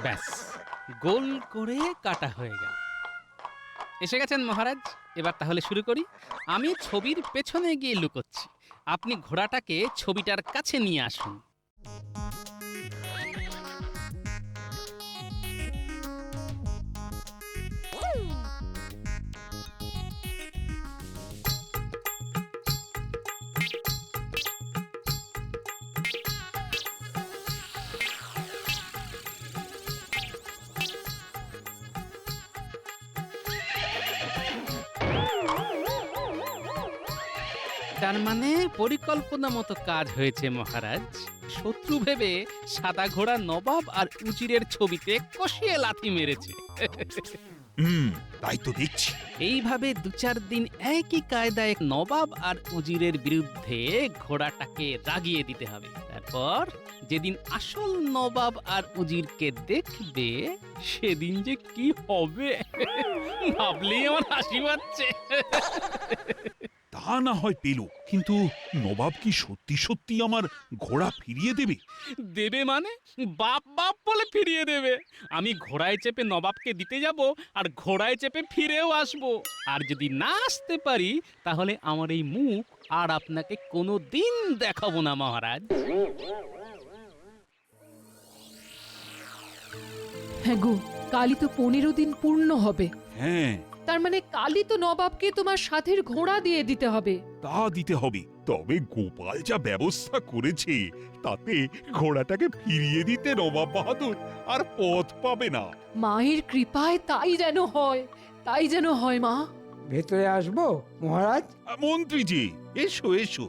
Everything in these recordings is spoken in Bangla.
ব্যাস, গোল করে কাটা হয়ে গেল। এসে গেছেন মহারাজ, এবার তাহলে শুরু করি। আমি ছবির পেছনে গিয়ে লুকোচ্ছি, আপনি ঘোড়াটাকে ছবিটার কাছে নিয়ে আসুন। তার মানে পরিকল্পনা মতো কাজ হয়েছে মহারাজ। শত্রু ভেবে সাদা ঘোড়া নবাব আর উজিরের ছবিতে কষিয়ে লাথি মেরেছে। তাই তো দেখছি। এইভাবে 2-4 দিন একই কায়দায় নবাব আর উজিরের বিরুদ্ধে ঘোড়াটাকে রাগিয়ে দিতে হবে। তারপর যেদিন আসল নবাব আর উজিরকে দেখবে সেদিন যে কি হবে ভাবলেই আমার হাসি পাচ্ছে। তা না হয় পেল, কিন্তু নবাব কি সত্যি সত্যি আমার ঘোড়া ফিরিয়ে দেবে? দেবে মানে বাপ বাপ বলে ফিরিয়ে দেবে। আমি ঘোড়ায় চেপে নবাবকে দিতে যাব আর ঘোড়ায় চেপে ফিরেও আসব। আর যদি না আসতে পারি তাহলে আমার এই মুখ আর আপনাকে কোনো দিন দেখাবো না মহারাজ। হ্যাঁ গো, কালই তো 15 দিন পূর্ণ হবে। হ্যাঁ, তার মানে কালই তো নবাবকে তোমার সাথের ঘোড়া দিয়ে দিতে হবে। তা দিতে হবে। তবে গোপাল যা ব্যবস্থা করেছে তাতে ঘোড়াটাকে ফিরিয়ে দিতে নবাব বাহাদুর আর পথ পাবে না। মায়ের কৃপায় তাই যেন হয়, তাই যেন হয় মা। ভেতরে আসবো মহারাজ? মন্ত্রী জি, এসো এসো।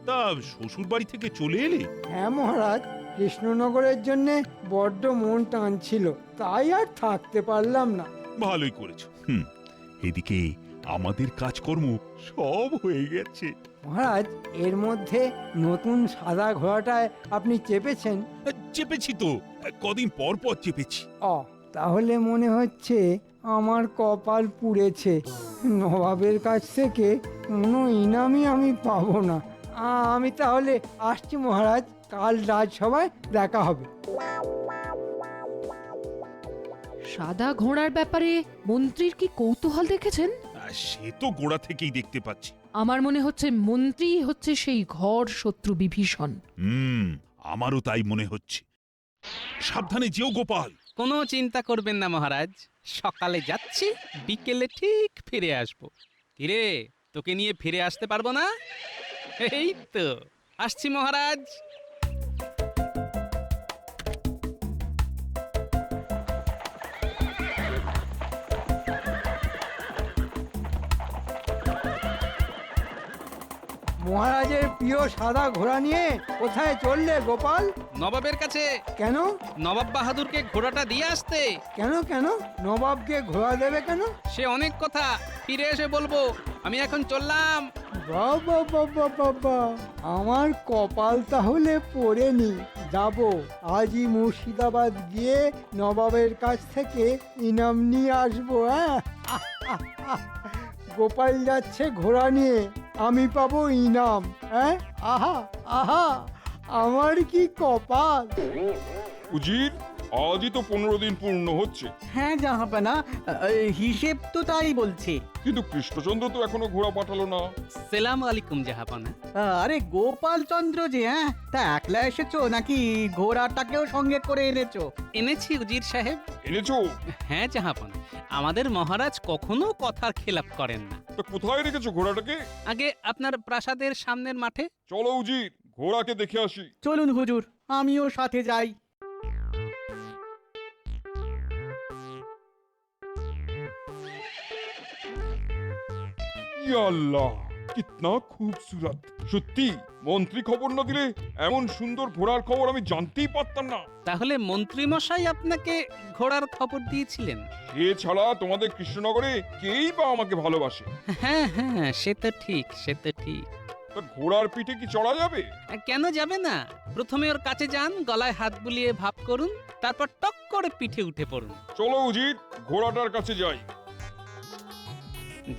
তা শ্বশুর বাড়ি থেকে চলে এলে? হ্যাঁ মহারাজ, কৃষ্ণনগরের জন্য বড্ড মন টানছিল, তাই আর থাকতে পারলাম না। ভালোই করেছো। এদিকে আমাদের কাজকর্ম সব হয়ে গেছে। মহারাজ, এর মধ্যে নতুন সাদা ঘোড়াটায় আপনি চেপেছেন? চেপেছি তো, কদিন পর পর চেপেছি। তাহলে মনে হচ্ছে আমার কপাল পুড়েছে। নবাবের কাছ থেকে কোনো ইনামই আমি পাবো না। আমি তাহলে আসছি মহারাজ, কাল রাজসভায় দেখা হবে। সাদা ঘোড়ার ব্যাপারে মন্ত্রীর কি কৌতূহল দেখেছেন? সে তো গোড়া থেকেই দেখতে পাচ্ছি। আমার মনে হচ্ছে মন্ত্রী হচ্ছে সেই ঘর শত্রু বিভীষণ। আমারও তাই মনে হচ্ছে। সাবধানে যেও গোপাল। কোনো চিন্তা করবেন না মহারাজ, সকালে যাচ্ছি, বিকেলে ঠিক ফিরে আসবো। কিরে, তোকে নিয়ে ফিরে আসতে পারবো না? এই তো আসছি মহারাজ। মহারাজের প্রিয় সাদা ঘোড়া নিয়ে কোথায় চললে গোপাল? নবাবের কাছে। কেন? নবাব বাহাদুরকে ঘোড়াটা দিয়ে আসতে। কেন কেন? নবাবকে ঘোড়া দেবে কেন? সে অনেক কথা, ফিরে এসে বলবো। আমি এখন চললাম। বাবা বাবা বাবা, আমার কপাল তাহলে পড়েনি। যাব, আজই মুর্শিদাবাদ গিয়ে নবাবের কাছ থেকে ইনাম নিয়ে আসবো। হ্যাঁ, গোপাল যাচ্ছে ঘোড়া নিয়ে, আমি পাবো ইনাম। হ্যাঁ, আহা আহা, আমার কি কপাল! উজির, আজই তো 15 দিন পূর্ণ হচ্ছে, হ্যাঁ জাহাপানা, হিসেব তো তাই বলছে। কিন্তু কৃষ্ণচন্দ্র তো এখনো ঘোড়া পাঠালো না। সেলাম আলাইকুম জাহাপানা। আরে গোপাল চন্দ্র যে, হ্যাঁ তা একলা এসেছো নাকি ঘোড়াটাকেও সঙ্গে করে এনেছো? এনেছি উজির সাহেব। এনেছো? হ্যাঁ জাহাপানা, আমাদের মহারাজ কখনো কথার খেলাপ করেন না। তা কোথায় রেখেছো ঘোড়াটাকে? আগে আপনার প্রাসাদের সামনের মাঠে। চলো উজির, ঘোড়াকে দেখে আসি। চলুন হুজুর, আমিও সাথে যাই। ইয়া আল্লাহ, কিতনা খুবসুরত! সত্যি মন্ত্রী খবর না দিলে এমন সুন্দর ঘোড়ার খবর আমি জানতেই পারতাম না। তাহলে মন্ত্রী মশাই আপনাকে ঘোড়ার খবর দিয়েছিলেন? এছাড়া তোমাদের কৃষ্ণনগরে কেই বা আমাকে ভালোবাসে। হ্যাঁ হ্যাঁ, সে তো ঠিক, সে তো ঠিক। তা ঘোড়ার পিঠে কি চড়া যাবে? কেন যাবে না? প্রথমে ওর কাছে যান, গলায় হাত বুলিয়ে ভাব করুন, তারপর টক করে পিঠে উঠে পড়ুন। চলো উজির, ঘোড়াটার কাছে যাই।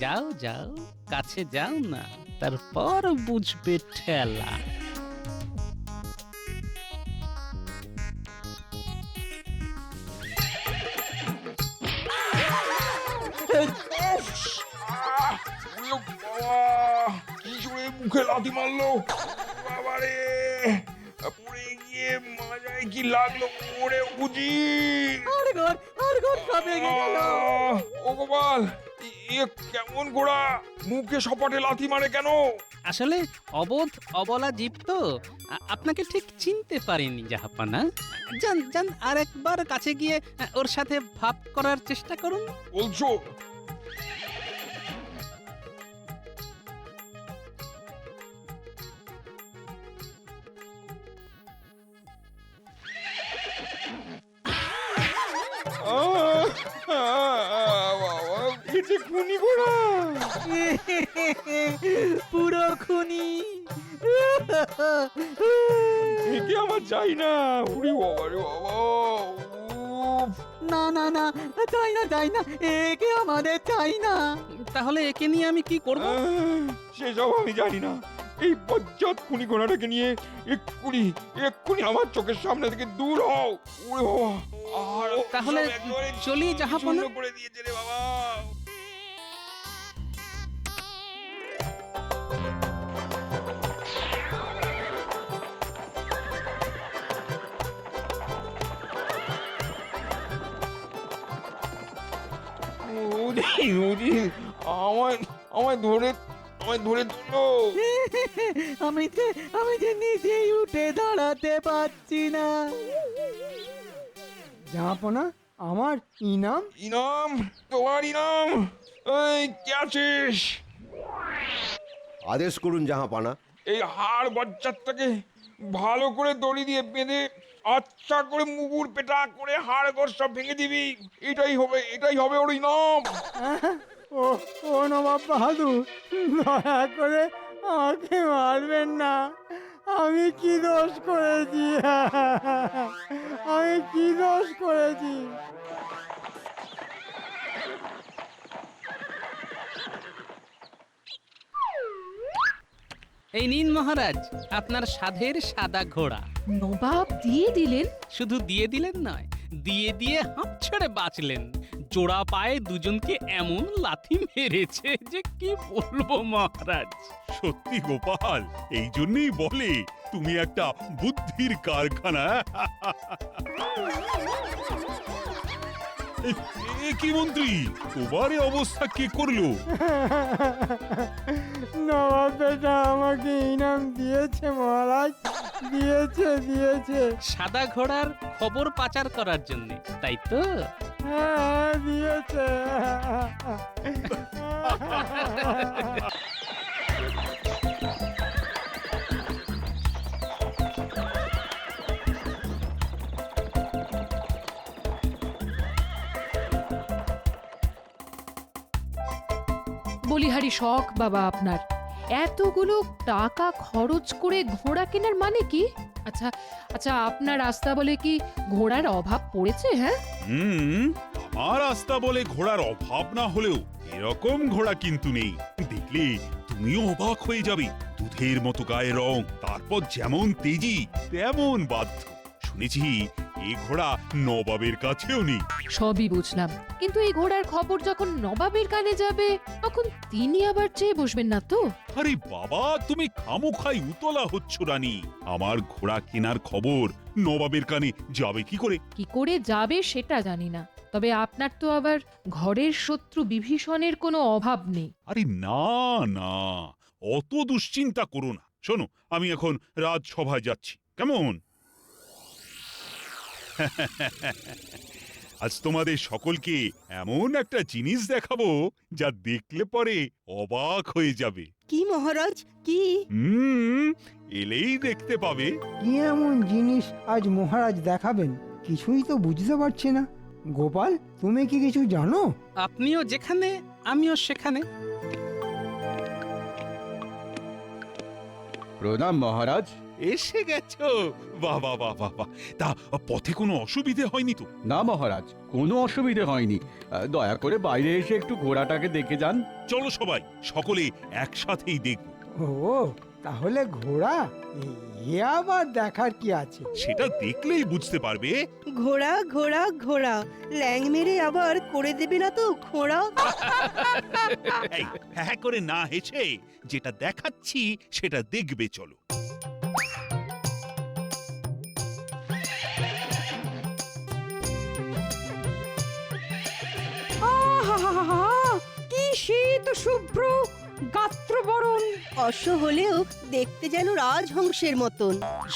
যাও যাও, কাছে যাও না, তারপর বুঝবে ঠেলা। ওরে বাবা, কি জোরে মুখে লাথি মারলো! বাবারে, পড়ে গিয়ে মাজায় কি লাগলো! ওরে উজির! আর ঘর সব ভেঙে গেল। ও গোপাল, এ কেমন ঘোড়া? মুখে সপাটে লাথি মারে কেন? আসলে অবোধ অবলা জীব তো আপনাকে ঠিক চিনতে পারেনি জাহাপানা। যান যান আর একবার কাছে গিয়ে ওর সাথে ভাব করার চেষ্টা করুন। বলছো? বাবা, এটা খুনি ঘোড়া! পুরো খুনি। একে আমার চাই না। উড়ি বাবা রে বাবা! উফ! না না না, চাই না, একে আমাদের চাই না। তাহলে একে নিয়ে আমি কি করব? সেসব আমি জানি না। এই বজ্জাত খুনি ঘোড়াটাকে নিয়ে এক্ষুনি আমার চোখের সামনে থেকে দূর হও। ওরে বাবা! আর তাহলে সব একেবারে চলি জাহাপনা। চূর্ণ করে দিয়েছে রে বাবা। উদিন, আমায় ধরে তুলো। আমি যে নিজেই উঠে দাঁড়াতে পারছি না। জাহাপনা, আমার ইনাম? ইনাম? তোমার ইনাম? এই কে আছিস? আদেশ করুন জাহাপানা। এই হাড় বজ্জাতটাকে ভালো করে দড়ি দিয়ে বেঁধে আচ্ছা করে মুগুর পেটা করে হাড় গোড় সব ভেঙে দিবি। এটাই হবে ওর ইনাম। ও ও নবাব বাহাদুর, দয়া করে আমাকে মারবেন না। আমি কি দোষ করেছি? আমি কি দোষ করেছি? এই নিন মহারাজ আপনার সাধের সাদা ঘোড়া। নবাব দিয়ে দিলেন? শুধু দিয়ে দিলেন নয়, দিয়ে দিয়ে হাঁপ ছেড়ে বাঁচলেন। জোড়া পায়ে দুজনকে এমন লাথি মেরেছে যে কি বলবো মহারাজ। সত্যি গোপাল, এই জন্যই বলে তুমি একটা বুদ্ধির কারখানা। এ কি মন্ত্রী, তোমার এ অবস্থা কে করলো? নবাব বেটা আমাকে ইনাম দিয়েছে মহারাজ, দিয়েছে। সাদা ঘোড়ার খবর পাচার করার জন্য, তাই তো? হ্যাঁ, দিয়েছে। বলিহারি শখ বাবা আপনার। এতগুলো টাকা খরচ করে ঘোড়া কেনার মানে কি? আচ্ছা আচ্ছা, আপনার রাস্তা বলে কি ঘোড়ার অভাব পড়েছে? হ্যাঁ, আমার রাস্তা বলে ঘোড়ার অভাব না হলেও এরকম ঘোড়া কিন্তু নেই। দেখলে তুমিও অবাক হয়ে যাবে। দুধের মতো গায়ের রং, তারপর যেমন তেজি তেমন বাধ্য। শুনেছি এই ঘোড়া নবাবের কাছেও নেই। সবই বুঝলাম, কিন্তু এই ঘোড়ার খবর যখন নবাবের কানে যাবে তখন তিনি আবার চেয়ে বসবেন না তো? আরে বাবা, তুমি খামোখাই উতলা হচ্ছ রানী। আমার ঘোড়া কেনার খবর নবাবের কানে যাবে কি করে? কি করে যাবে সেটা জানি না, তবে আপনার তো আবার ঘরের শত্রু বিভীষণের কোনো অভাব নেই। আরে না না, অত দুশ্চিন্তা করো না। শোনো, আমি এখন রাজসভায় যাচ্ছি, কেমন? আজ তোমাদের সকলকে এমন একটা জিনিস দেখাবো যা দেখলে পরে অবাক হয়ে যাবে। কি মহারাজ, কি? এলেই দেখতে পাবে। কি এমন জিনিস আজ মহারাজ দেখাবেন? কিছুই তো বুঝতে পারছি না। গোপাল, তুমি কি কিছু জানো? আপনিও যেখানে আমিও সেখানে। প্রণাম মহারাজ। এসে গেছো? বাহ বাহ বাহ বাহ বাহ। তা পথে কোনো অসুবিধে হয়নি তো? না মহারাজ, কোনো অসুবিধে হয়নি। দয়া করে বাইরে এসে একটু ঘোড়াটাকে দেখে যান। চলো সবাই, সকলে একসাথেই দেখব। ও, তাহলে ঘোড়া এ আবার দেখার কি আছে? সেটা দেখলেই বুঝতে পারবে। ঘোড়া ঘোড়া ঘোড়া ল্যাং মেরে আবার করে দেবে না তো ঘোড়া? এই হ্যাঁ করে না হেসে যেটা দেখাচ্ছি সেটা দেখবে চলো। আহা! কি শীত শুভ্র গাত্রবরণ! অশ্ব হলেও দেখতে যেন রাজহংসের মতন।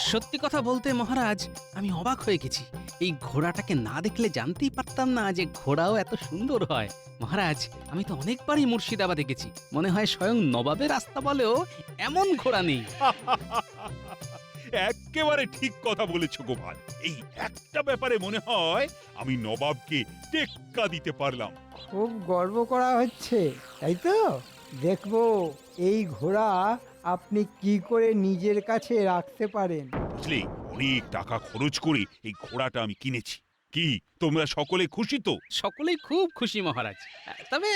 সত্যি কথা বলতে মহারাজ, আমি অবাক হয়ে গেছি। এই ঘোড়াটাকে না দেখলে জানতেই পারতাম না যে ঘোড়াও এত সুন্দর হয়। মহারাজ, আমি তো অনেকবারই মুর্শিদাবাদে গেছি, মনে হয় স্বয়ং নবাবের রাস্তা বলেও এমন ঘোড়া নেই। একেবারে ঠিক কথা বলেছো গোপাল। এই একটা ব্যাপারে মনে হয় আমি নবাবকে টেক্কা দিতে পারলাম। খুব গর্ব করা হচ্ছে, তাই তো? দেখবো এই ঘোড়া আপনি কি করে নিজের কাছে রাখতে পারেন। বুঝলে, অনেক টাকা খরচ করে এই ঘোড়াটা আমি কিনেছি। কি তোমরা সকলে খুশি তো? সকলেই খুব খুশি মহারাজ। তবে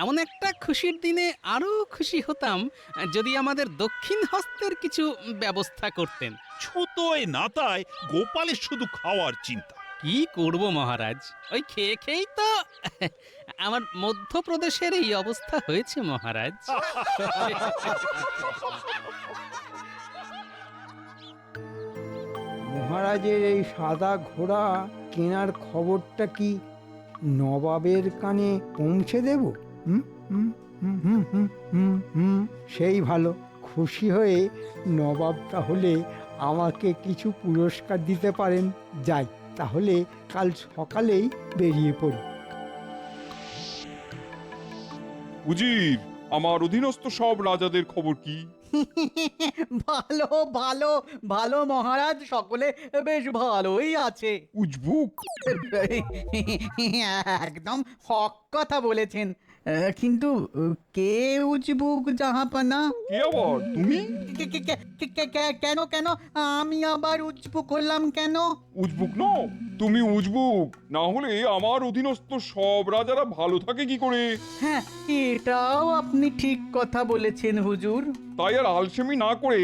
এমন একটা খুশির দিনে আরো খুশি হতাম যদি আমাদের দক্ষিণ হস্তের কিছু ব্যবস্থা করতেন। ছোটয় নাতায় গোপালের শুধু খাওয়ার চিন্তা। কি করব মহারাজ, ওই খেয়ে খেয়েই তো আমার মধ্যপ্রদেশের এই অবস্থা হয়েছে মহারাজ। মহারাজের এই সাদা ঘোড়া কেনার খবরটা কি নবাবের কানে পৌঁছে দেব? হুম হুম হুম হুম হুম হুম হুম, সেই ভালো। খুশি হয়ে নবাব তাহলে আমাকে কিছু পুরস্কার দিতে পারেন। যাই তাহলে, কাল সকালেই বেরিয়ে পড়ি। উজির, আমার অধীনস্থ সব রাজাদের খবর কি? ভালো ভালো ভালো মহারাজ, সকলে বেশ ভালোই আছে। উজবুক? একদম হক কথা বলেছেন। কিন্তু কে উজবুক জাহাপানা? কে আবার? তুমি? কেন কেন আমি আবার উজবুক হলাম কেন? উজবুক নও, তুমি উজবুক না হলে আমার অধীনস্থ সব রাজারা ভালো থাকে কি করে? হ্যাঁ, এটাও আপনি ঠিক কথা বলেছেন হুজুর। তাই আর আলসেমি না করে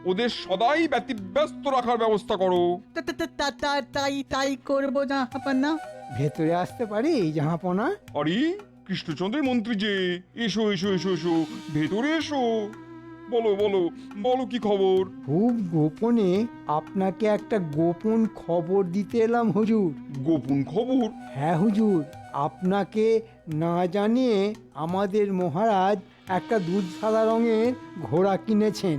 ওদের সদাই ব্যতিব্যস্ত রাখার ব্যবস্থা করো। তাই করবো জাহাপানা। ভেতরে আসতে পারি জাহাপনা? আরে কৃষ্ণচন্দ্রের মন্ত্রী যে, এসো এসো এসো এসো, ভেতরে এসো। বলো বলো বলো, কি খবর? খুব গোপনে আপনাকে একটা গোপন খবর দিতে এলাম হুজুর। গোপন খবর? হ্যাঁ হুজুর, আপনাকে না জানিয়ে আমাদের মহারাজ একটা দুধ সাদা রঙের ঘোড়া কিনেছেন।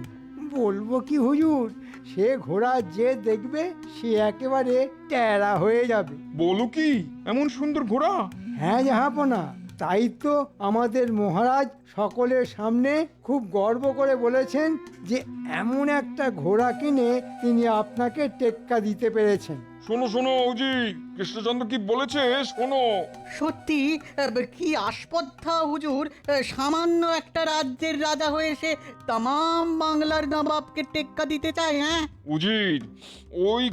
বলবো কি হুজুর, সে ঘোড়া যে দেখবে সে একেবারে ট্যারা হয়ে যাবে। বলো কি, এমন সুন্দর ঘোড়া? হ্যাঁ জাহাপনা, তাই তো আমাদের মহারাজ সকলের সামনে খুব গর্ব করে বলেছেন যে এমন একটা ঘোড়া কিনে তিনি আপনাকে টেক্কা দিতে পেরেছেন। শোনো শোনো উজি, কৃষ্ণচন্দ্র কি বলেছে শোনো। সত্যি কি আস্পর্ধা হুজুর, সামান্য একটা রাজ্যের রাজা হয়ে সে তামাম বাংলার নবাবকে টেক্কা দিতে চায়। হ্যাঁ উজির, ওই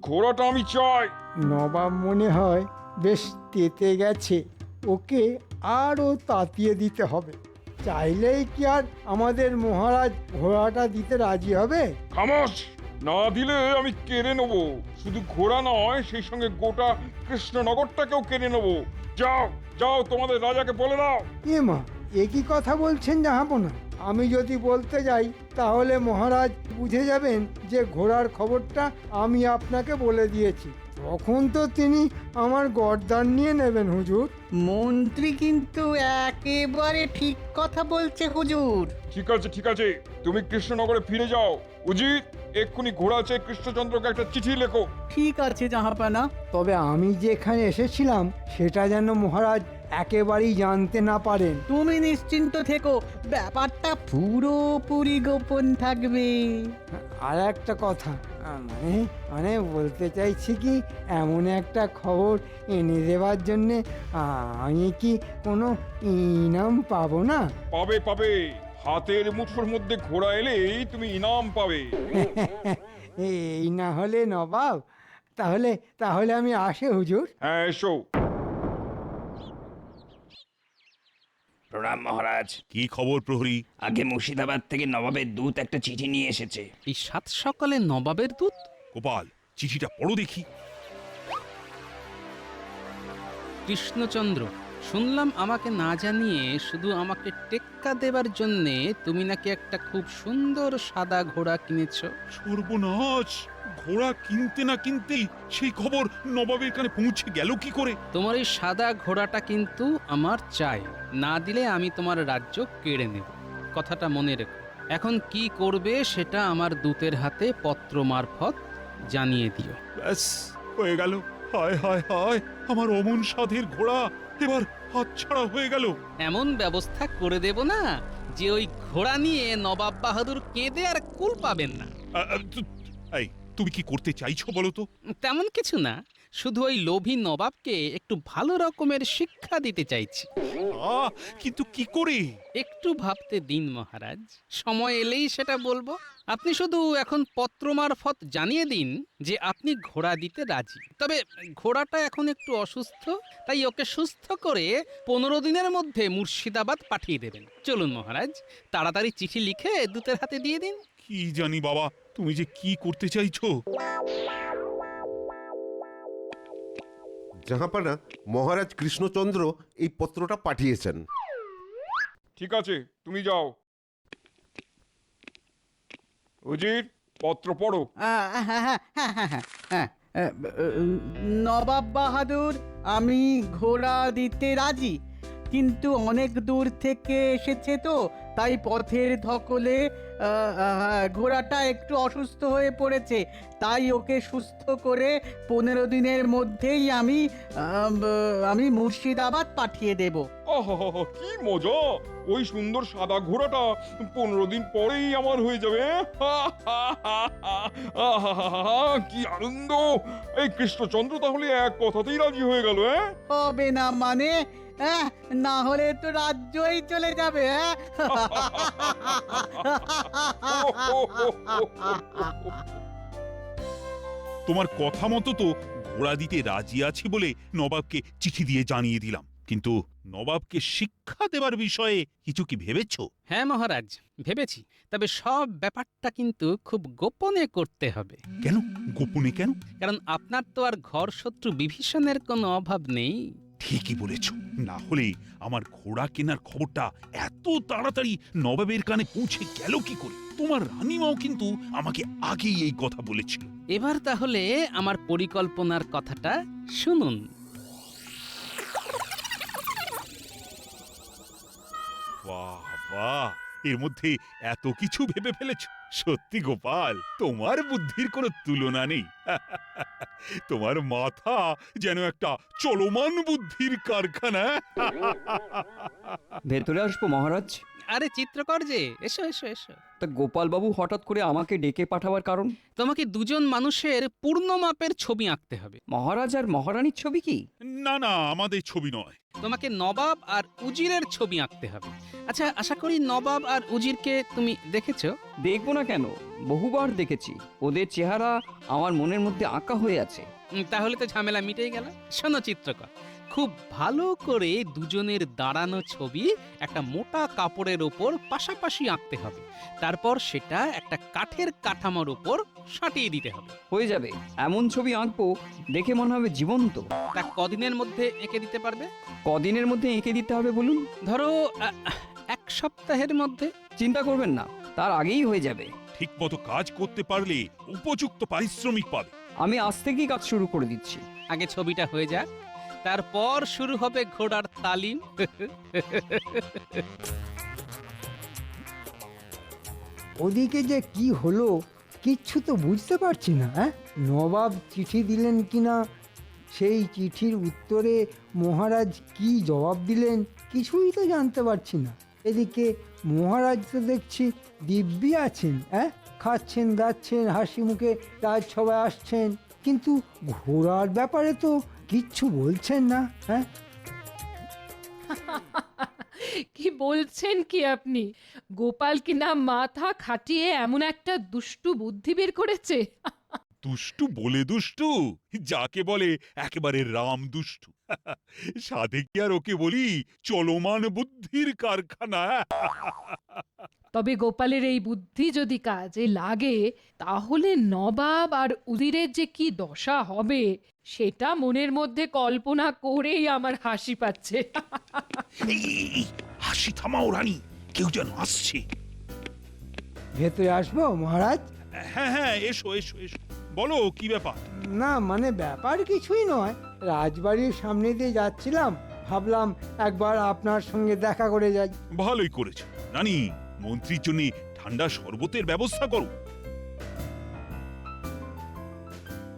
ঘোড়াটা আমি চাই। নবাব মনে হয় বেশ তেতে গেছে, ওকে আরও তাতিয়ে দিতে হবে। চাইলেই কি আর আমাদের মহারাজ ঘোড়াটা দিতে রাজি হবে? খামোশ! না দিলে আমি কেড়ে নেবো। শুধু ঘোড়া নয়, সেই সঙ্গে গোটা কৃষ্ণনগরটাকেও কেড়ে নেবো। যাও যাও, তোমাদের রাজাকে বলে দাও। এ মা, এ কি কথা বলছেন জাহাপনা? আমি যদি বলতে যাই তাহলে মহারাজ বুঝে যাবেন যে ঘোড়ার খবরটা আমি আপনাকে বলে দিয়েছি। তখন তো তিনি আমার গর্দান নিয়ে নেবেন হুজুর। মন্ত্রী কিন্তু একেবারে ঠিক কথা বলছে হুজুর। ঠিক আছে ঠিক আছে, তুমি কৃষ্ণনগরে ফিরে যাও। উজিত, এক্ষুনি ঘোড়া চেয়ে কৃষ্ণচন্দ্রকে একটা চিঠি লেখো। ঠিক আছে জাহাপানা। তবে আমি যেখানে এসেছিলাম সেটা যেন মহারাজ একেবারেই জানতে না পারেন। তুমি নিশ্চিন্ত থেকো, ব্যাপারটা পুরোপুরি গোপন থাকবে। আর একটা কথা, মানে মানে বলতে চাইছি কি, এমন একটা খবর এনে দেওয়ার জন্যে আমি কি কোনো ইনাম পাবো না? পাবে পাবে, হাতের মুঠোর মধ্যে ঘোড়া এলেই তুমি ইনাম পাবে। এই না হলে নবাব, তাহলে তাহলে আমি আসি হুজুর। হ্যাঁ এসো। প্রণাম মহারাজ। কি খবর প্রহরী? আগে মুর্শিদাবাদ থেকে নবাবের দূত একটা চিঠি নিয়ে এসেছে। এই সাত সকালে নবাবের দূত? গোপাল, চিঠিটা পড়ো দেখি। কৃষ্ণচন্দ্র, শুনলাম আমাকে না জানিয়ে শুধু আমাকে টেক্কা দেবার জন্যে তুমি নাকি একটা খুব সুন্দর সাদা ঘোড়া কিনেছো। সর্বনাশ! ঘোড়া কিনতে না কিনতেই সেই খবর নবাবের কানে পৌঁছে গেল কি করে? তোমার এই সাদা ঘোড়াটা কিন্তু আমার চাই, না দিলে আমি তোমার রাজ্য কেড়ে নেব। কথাটা মনে রেখো। এখন কি করবে সেটা আমার দূতের হাতে পত্র মারফত জানিয়ে দিও। ব্যাস, হয়ে গেল। হায় হায় হায়, আমার অমন সাধের ঘোড়া এবার হাতছাড়া হয়ে গেল। এমন ব্যবস্থা করে দেব না যে ওই ঘোড়া নিয়ে নবাব বাহাদুর কেঁদে আর কুল পাবেন না। এই, তুমি কি করতে চাইছো বলো তো? তেমন কিছু না, শুধু ওই লোভী নবাবকে একটু ভালো রকমের শিক্ষা দিতে চাইছি। কিন্তু কি করে? একটু ভাবতে দিন মহারাজ, সময় এলেই সেটা বলবো। আপনি শুধু এখন পত্র মারফত জানিয়ে দিন যে আপনি ঘোড়া দিতে রাজি। তবে ঘোড়াটা এখন একটু অসুস্থ, তাই ওকে সুস্থ করে 15 দিনের মধ্যে মুর্শিদাবাদ পাঠিয়ে দেবেন। চলুন মহারাজ, তাড়াতাড়ি চিঠি লিখে দূতের হাতে দিয়ে দিন। কি জানি বাবা, তুমি যে কি করতে চাইছো। জাহাপানা, মহারাজ কৃষ্ণচন্দ্র এই পত্রটা পাঠিয়েছেন। ঠিক আছে, তুমি যাও। উজির, পত্র পড়ো। নবাব বাহাদুর, আমি ঘোড়া দিতে রাজি, কিন্তু অনেক দূর থেকে এসেছে তো, তাই পথের ধকলে ঘোড়াটা একটু অসুস্থ হয়ে পড়েছে। তাই ওকে সুস্থ করে 15 দিনের মধ্যেই আমি মুর্শিদাবাদ পাঠিয়ে দেব। আহা, কি মজা! ওই সুন্দর সাদা ঘোড়াটা 15 দিন পরেই আমার হয়ে যাবে। কি আনন্দ! এই কৃষ্ণচন্দ্র তাহলে এক কথাতেই রাজি হয়ে গেল। হবে না মানে? না হলে তো রাজ্যই চলে যাবে। তোমার কথা মতো তো ঘোড়া দিতে রাজি আছি বলে নবাবকে চিঠি দিয়ে জানিয়ে দিলাম, কিন্তু নবাবকে শিক্ষা দেবার বিষয়ে কিছু কি ভেবেছো? হ্যাঁ মহারাজ, ভেবেছি। তবে সব ব্যাপারটা কিন্তু খুব গোপনে করতে হবে। কেন গোপনে কেন? কারণ আপনার তো আর ঘর শত্রু বিভীষণের কোনো অভাব নেই। ঠিকই বলেছ, না হলে আমার ঘোড়া কেনার খবরটা এত তাড়াতাড়ি নবাবের কানে পৌঁছে গেল কি করে? তোমার রানীমাও কিন্তু আমাকে আগেই এই কথা বলেছিল। এবার তাহলে আমার পরিকল্পনার কথাটা শুনুন। বাহ বাহ, এর মধ্যে এত কিছু ভেবে ফেলেছ। সত্যি গোপাল, তোমার বুদ্ধির কোনো তুলনা নেই। তোমার মাথা যেন একটা চলমান বুদ্ধির কারখানা। ভেতরে আসবো মহারাজ? আরে চিত্রকর যে, এসো এসো এসো। তা গোপালবাবু হঠাৎ করে আমাকে ডেকে পাঠাবার কারণ? তোমাকে দুজন মানুষের পূর্ণ মাপের ছবি আঁকতে হবে। মহারাজ আর মহারানীর ছবি কি? না না, আমাদের ছবি নয়। তোমাকে নবাব আর উজিরের ছবি আঁকতে হবে। আচ্ছা, আশা করি নবাব আর উজিরকে তুমি দেখেছো? দেখবো না কেন, বহুবার দেখেছি। ওদের চেহারা আমার মনের মধ্যে আঁকা হয়ে আছে। তাহলে তো ঝামেলা মিটেই গেল। শোনো চিত্রকর, খুব ভালো করে দুজনের দাঁড়ানো ছবি একটা মোটা কাপড়ের ওপর পাশাপাশি আঁকতে হবে। তারপর সেটা একটা কাঠের কাঠামোর উপর সাঁটিয়ে দিতে হবে। হয়ে যাবে। এমন ছবি আঁকবো দেখে মনে হবে জীবন্ত। তা কদিনের মধ্যে এঁকে দিতে পারবে? কদিনের মধ্যে এঁকে দিতে হবে বলুন? ধরো 1 সপ্তাহের মধ্যে। চিন্তা করবেন না, তার আগেই হয়ে যাবে। ঠিক মতো কাজ করতে পারলে উপযুক্ত পারিশ্রমিক পাবে। আমি আজ থেকেই কাজ শুরু করে দিচ্ছি। আগে ছবিটা হয়ে যাক, তারপর শুরু হবে ঘোড়ার তালিম। ওদিকে যে কি হলো কিচ্ছু তো বুঝতে পারছি না। নবাব চিঠি দিলেন কিনা, সেই চিঠির উত্তরে মহারাজ কি জবাব দিলেন, কিছুই তো জানতে পারছি না। এদিকে মহারাজ তো দেখছি দিব্যি আছেন, খাচ্ছেন দাচ্ছেন, হাসি মুখে রাজসভায় আসছেন, কিন্তু ঘোড়ার ব্যাপারে তো কিচ্ছু বলছেন না। কি বলছেন কি আপনি? গোপাল কিনা মাথা খাটিয়ে এমন একটা দুষ্টু বুদ্ধি বের করেছে। দুষ্টু বলে দুষ্টু, যাকে বলে একেবারে রাম দুষ্টু। সাধে কি আর ওকে বলি চলমান বুদ্ধির কারখানা? তবে গোপালের এই বুদ্ধি যদি কাজে লাগে তাহলে নবাব আর উজিরের যে কি দশা হবে সেটা মনের মধ্যে কল্পনা করেই আমার হাসি পাচ্ছে। এই, হাসি থামাও রানী, কেউ যেন আসছে। ভেতরে আসবো মহারাজ? হ্যাঁ হ্যাঁ, এসো এসো এসো, বলো কি ব্যাপার? না মানে ব্যাপার কিছুই নয়, রাজবাড়ির সামনে দিয়ে যাচ্ছিলাম, ভাবলাম একবার আপনার সঙ্গে দেখা করে যাই। ভালোই করেছো রানী, মন্ত্রীর জন্য ঠান্ডা শরবতের ব্যবস্থা করো।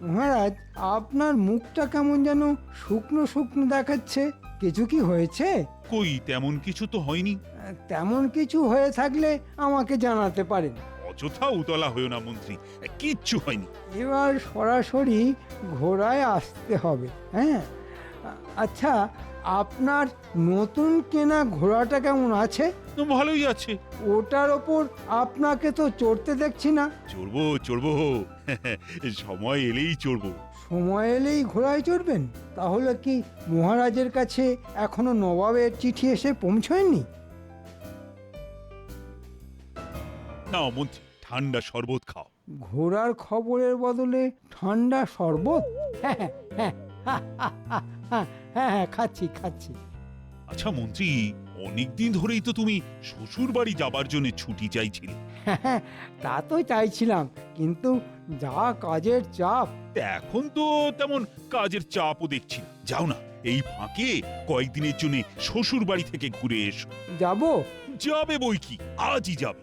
মহারাজ, আপনার মুখটা কেমন যেন শুকনো শুকনো দেখাচ্ছে, কিছু কি হয়েছে? কই তেমন কিছু তো হয়নি। তেমন কিছু হয়ে থাকলে আমাকে জানাতে পারেন। অযথা উতলা হয়েও না মন্ত্রী, কিচ্ছু হয়নি। এবার সরাসরি ঘোড়ায় আসতে হবে। হ্যাঁ, আচ্ছা, আপনার নতুন কেনা ঘোড়াটা কেমন আছে? ভালোই আছে। ওটার ওপর আপনাকে তো চড়তে দেখছি না। চড়বো চড়বো, সময় এলেই চড়বো। সময় এলেই ঘোড়ায় চড়বেন? তাহলে কি মহারাজের কাছে এখনো নবাবের চিঠি এসে পৌঁছয়নি? নাও মন্ত্রী, ঠান্ডা শরবত খাও। ঘোড়ার খবরের বদলে ঠান্ডা শরবত? হ্যাঁ হ্যাঁ হ্যাঁ হ্যাঁ হ্যাঁ, খাচ্ছি খাচ্ছি। আচ্ছা মন্ত্রী, অনেকদিন ধরেই তো তুমি শ্বশুর বাড়ি যাবার জন্য ছুটি চাইছিলে। হ্যাঁ, তা তো চাইছিলাম, কিন্তু যা কাজের চাপ। এখন তো তেমন কাজের চাপও দেখছি না। যাও না, এই ফাঁকে কয়েকদিনের জন্য শ্বশুর বাড়ি থেকে ঘুরে এসো। যাব? যাবে বই কি, আজই যাবে।